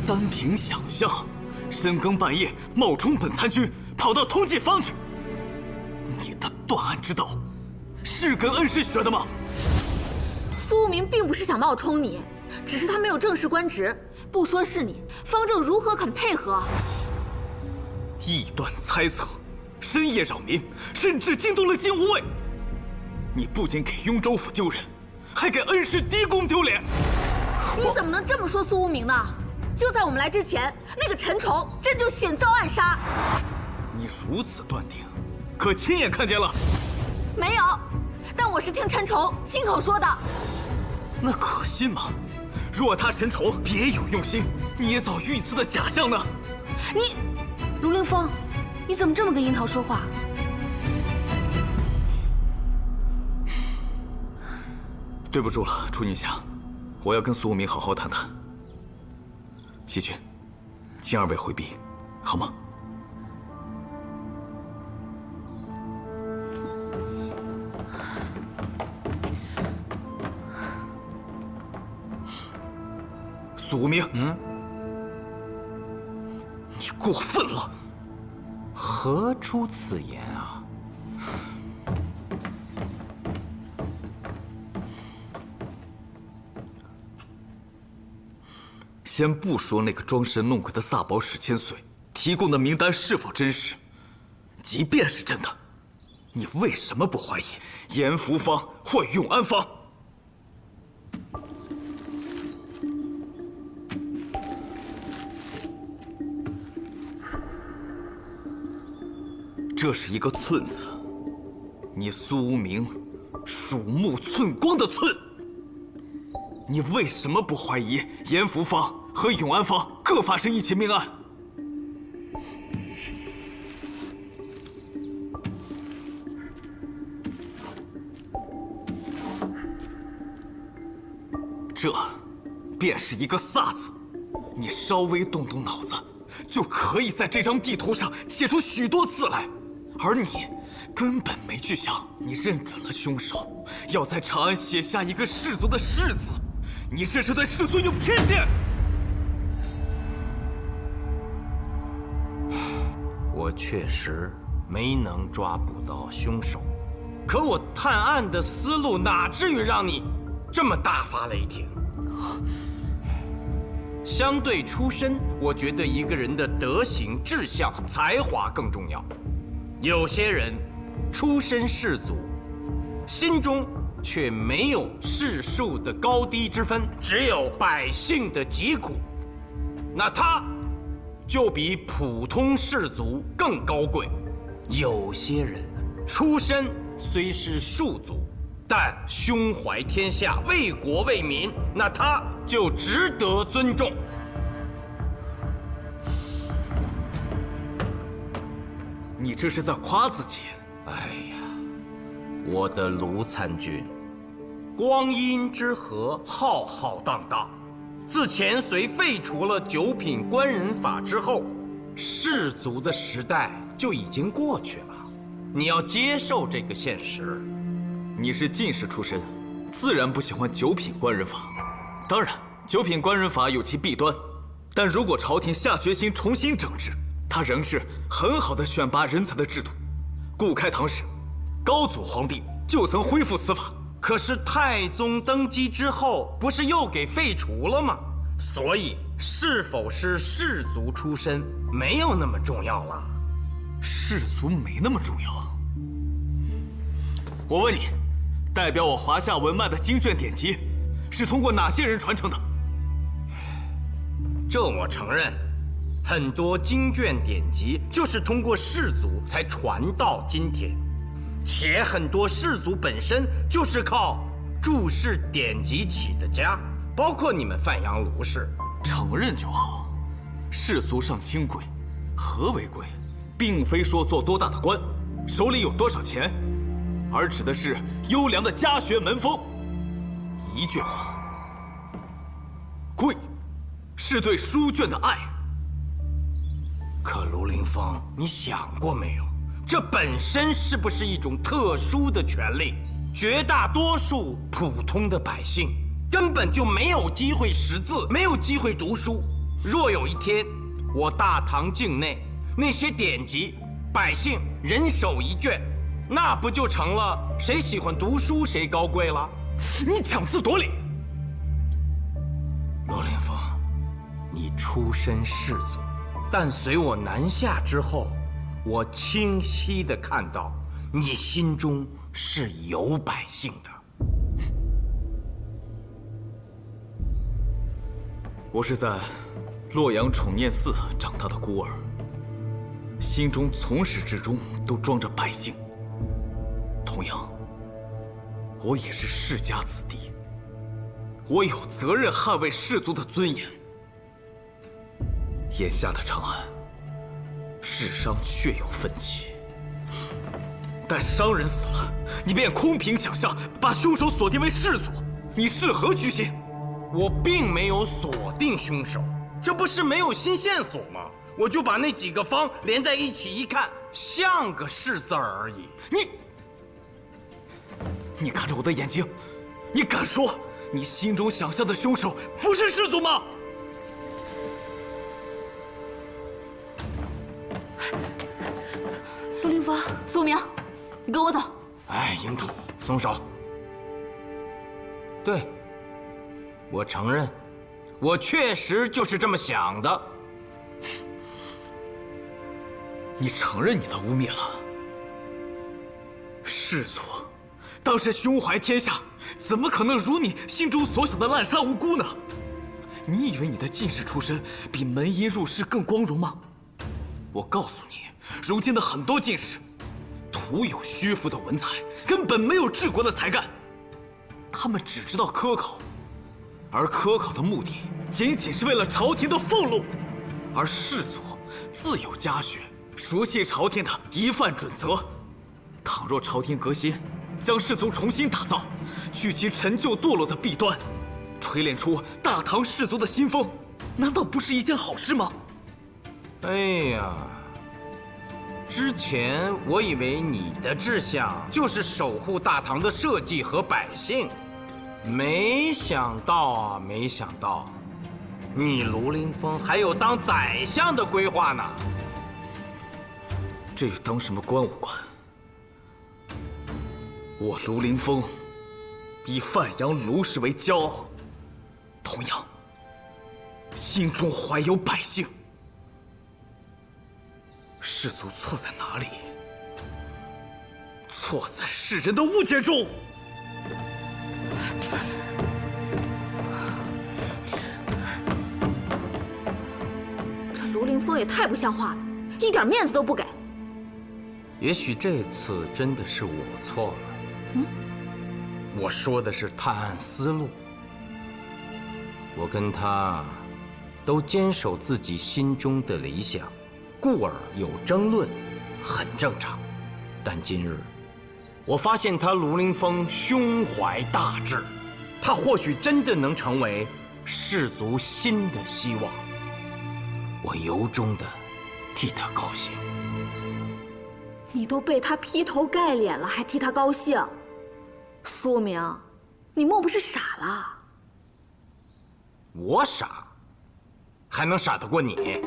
单凭想象，深更半夜冒充本参军，跑到通济坊去，你的断案之道，是跟恩师学的吗？苏无名并不是想冒充你，只是他没有正式官职，不说是你，方正如何肯配合？臆断猜测，深夜扰民，甚至惊动了金吾卫。你不仅给雍州府丢人，还给恩师低宫丢脸。你怎么能这么说苏无名呢？就在我们来之前，那个陈崇真就险遭暗杀。你如此断定，可亲眼看见了？没有，但我是听陈崇亲口说的。那可信吗？若他陈崇别有用心，捏造御赐的假象呢？你，卢凌风，你怎么这么跟樱桃说话？对不住了，楚女侠，我要跟苏无名好好谈谈。西君，请二位回避，好吗？苏无名，你过分了！何出此言啊？先不说那个装神弄鬼的萨宝史千岁提供的名单是否真实，即便是真的，你为什么不怀疑严福方或永安方？这是一个寸字，你苏无名鼠目寸光的寸。你为什么不怀疑严福方和永安方各发生一起命案？这便是一个飒字，你稍微动动脑子，就可以在这张地图上写出许多字来，而你根本没去想，你认准了凶手，要在长安写下一个氏族的氏字。你这是对世族有偏见！我确实没能抓捕到凶手，可我探案的思路哪至于让你这么大发雷霆？相对出身，我觉得一个人的德行、志向、才华更重要。有些人出身士族，心中却没有世庶的高低之分，只有百姓的疾苦，那他就比普通士族更高贵。有些人出身虽是庶族，但胸怀天下，为国为民，那他就值得尊重。你这是在夸自己？哎呀，我的卢参军，光阴之河浩浩荡荡，自前隋废除了九品官人法之后，士族的时代就已经过去了。你要接受这个现实。你是进士出身，自然不喜欢九品官人法。当然，九品官人法有其弊端，但如果朝廷下决心重新整治，它仍是很好的选拔人才的制度。故开唐时，高祖皇帝就曾恢复此法。可是太宗登基之后，不是又给废除了吗？所以是否是士族出身没有那么重要了。士族没那么重要。我问你，代表我华夏文脉的经卷典籍，是通过哪些人传承的？这我承认，很多经卷典籍就是通过士族才传到今天。且很多士族本身就是靠注释典籍起的家，包括你们范阳卢氏。承认就好。士族上清贵，何为贵？并非说做多大的官，手里有多少钱，而指的是优良的家学门风。一句话，贵，是对书卷的爱。可卢凌风，你想过没有？这本身是不是一种特殊的权利？绝大多数普通的百姓根本就没有机会识字，没有机会读书。若有一天，我大唐境内那些典籍，百姓人手一卷，那不就成了谁喜欢读书谁高贵了？你强词夺理！罗连峰，你出身士族，但随我南下之后，我清晰地看到，你心中是有百姓的。我是在洛阳宠念寺长大的孤儿，心中从始至终都装着百姓。同样，我也是世家子弟，我有责任捍卫士族的尊严。眼下的长安，世商确有分歧，但商人死了，你便空凭想象把凶手锁定为士族，你是何居心？我并没有锁定凶手，这不是没有新线索吗？我就把那几个方连在一起一看，像个士字而已。你看着我的眼睛，你敢说你心中想象的凶手不是士族吗？陆凌风，苏明，你跟我走。哎，樱桃，松手。对，我承认，我确实就是这么想的。你承认你的污蔑了？士族当时胸怀天下，怎么可能如你心中所想的滥杀无辜呢？你以为你的进士出身比门荫入仕更光荣吗？我告诉你，如今的很多进士，徒有虚浮的文采，根本没有治国的才干。他们只知道科考，而科考的目的仅仅是为了朝廷的俸禄。而士族自有家学，熟悉朝廷的一范准则。倘若朝廷革新，将士族重新打造，去其陈旧堕落的弊端，锤炼出大唐士族的新风，难道不是一件好事吗？哎呀，之前我以为你的志向就是守护大唐的社稷和百姓，没想到，你卢凌风还有当宰相的规划呢。这与当什么官无关。我卢凌风以范阳卢氏为骄傲，同样心中怀有百姓。士族错在哪里？错在世人的误解中。这卢凌风也太不像话了，一点面子都不给。也许这次真的是我错了。我说的是探案思路。我跟他都坚守自己心中的理想，故而有争论，很正常。但今日，我发现他卢凌风胸怀大志，他或许真的能成为士族新的希望。我由衷的替他高兴。你都被他劈头盖脸了，还替他高兴？苏明，你莫不是傻了？我傻，还能傻得过你？嘿，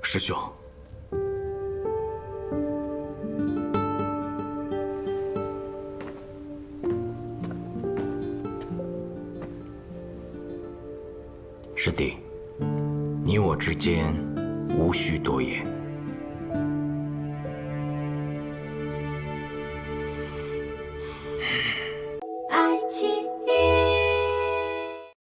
师兄，师弟，你我之间无需多言。